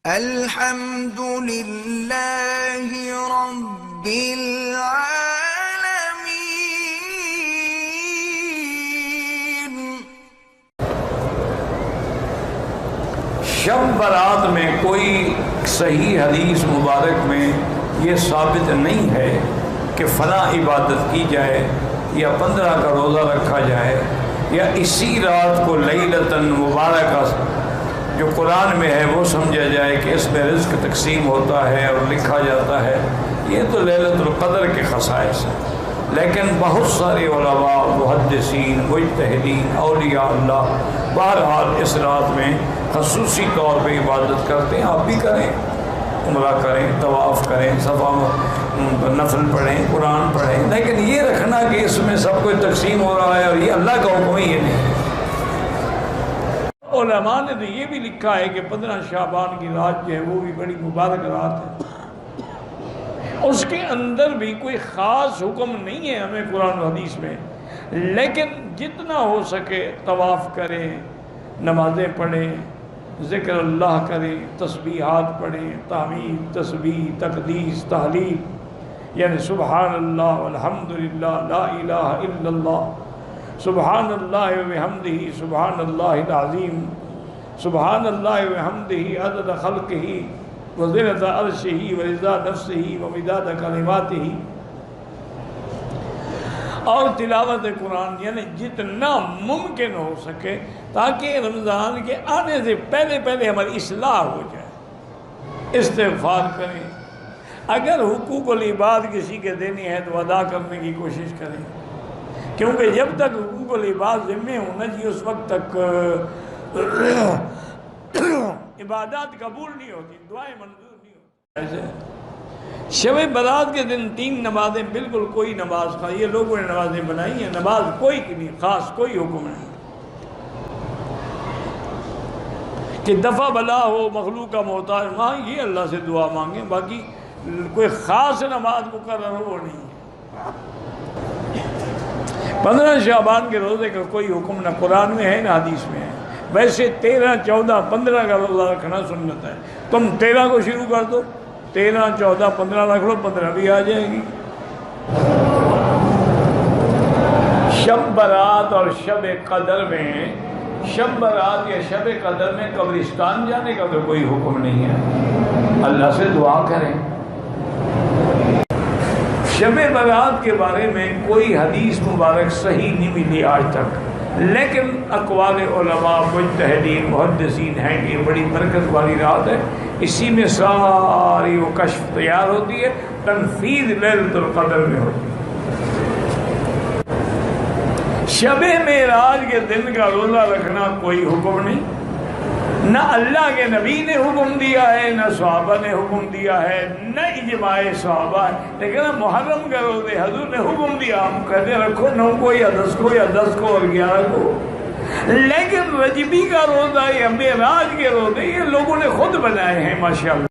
الحمد للہ رب العالمین۔ شب برات میں کوئی صحیح حدیث مبارک میں یہ ثابت نہیں ہے کہ فلاں عبادت کی جائے یا 15 کا روزہ رکھا جائے یا اسی رات کو لیلۃ مبارکہ جو قرآن میں ہے وہ سمجھا جائے کہ اس میں رزق تقسیم ہوتا ہے اور لکھا جاتا ہے۔ یہ تو لیلۃ القدر کے خصائص ہیں، لیکن بہت سارے علماء، محدثین، مجتہدین، اولیاء اللہ بہرحال اس رات میں خصوصی طور پہ عبادت کرتے ہیں۔ آپ بھی کریں، عمرہ کریں، طواف کریں، صفا نفل پڑھیں، قرآن پڑھیں، لیکن یہ رکھنا کہ اس میں سب کچھ تقسیم ہو رہا ہے اور یہ اللہ کا حکم ہی نہیں۔ علماء نے تو یہ بھی لکھا ہے کہ 15 شعبان کی رات جو ہے وہ بھی بڑی مبارک رات ہے، اس کے اندر بھی کوئی خاص حکم نہیں ہے ہمیں قرآن و حدیث میں، لیکن جتنا ہو سکے طواف کریں، نمازیں پڑھیں، ذکر اللہ کریں، تسبیحات پڑھیں، تحمید، تسبیح، تقدیس، تحلیل، یعنی سبحان اللہ والحمدللہ لا الہ الا اللہ، سبحان اللہ وبحمدہ سبحان اللہ العظیم، سبحان اللہ وبحمدہ عدد خلقہ وزنۃ عرشہ ورضا نفسہ ومداد کلماتہ، اور تلاوت قرآن، یعنی جتنا ممکن ہو سکے تاکہ رمضان کے آنے سے پہلے پہلے ہماری اصلاح ہو جائے۔ استغفار کریں، اگر حقوق العباد کسی کے دینی ہے تو ادا کرنے کی کوشش کریں، کیونکہ جب تک حقوق العباد ذمے ہونا چاہیے اس وقت تک عبادات قبول نہیں ہوتی، دعائیں منظور نہیں ہوتی۔ شب برات کے دن 3 نمازیں، بالکل کوئی نماز کا، یہ لوگوں نے نمازیں بنائی ہیں، نماز کوئی کی نہیں، خاص کوئی حکم نہیں کہ دفع بلا ہو، مخلوق کا محتاج، ہاں یہ اللہ سے دعا مانگیں، باقی کوئی خاص نماز مقرر ہو وہ نہیں ہے۔ 15 شعبان کے روزے کا کوئی حکم نہ قرآن میں ہے نہ حدیث میں ہے، ویسے 13، 14، 15 کا روزہ رکھنا سنت ہے۔ تم 13 کو شروع کر دو، 13، 14، 15 رکھ لو، 15 بھی آ جائے گی۔ شب برات اور شب قدر میں، شب برات یا شب قدر میں قبرستان جانے کا تو کوئی حکم نہیں ہے، اللہ سے دعا کریں۔ شب برات کے بارے میں کوئی حدیث مبارک صحیح نہیں ملی آج تک، لیکن اقوال علماء، مجتہدین، محدثین ہیں کہ یہ بڑی برکت والی رات ہے، اسی میں ساری وہ کشف تیار ہوتی ہے، تنفیذ لیلۃ القدر میں ہوتی ہے۔ شب معراج کے دن کا روزہ رکھنا کوئی حکم نہیں، نہ اللہ کے نبی نے حکم دیا ہے، نہ صحابہ نے حکم دیا ہے، نہ اجماع صحابہ ہے، لیکن محرم کا روزے حضور نے حکم دیا، ہم کہتے رکھو 9 کو یا 10 کو یا 10 کو اور 11 کو، لیکن رجبی کا روزہ یا معراج کے روزے یہ لوگوں نے خود بنائے ہیں، ماشاءاللہ۔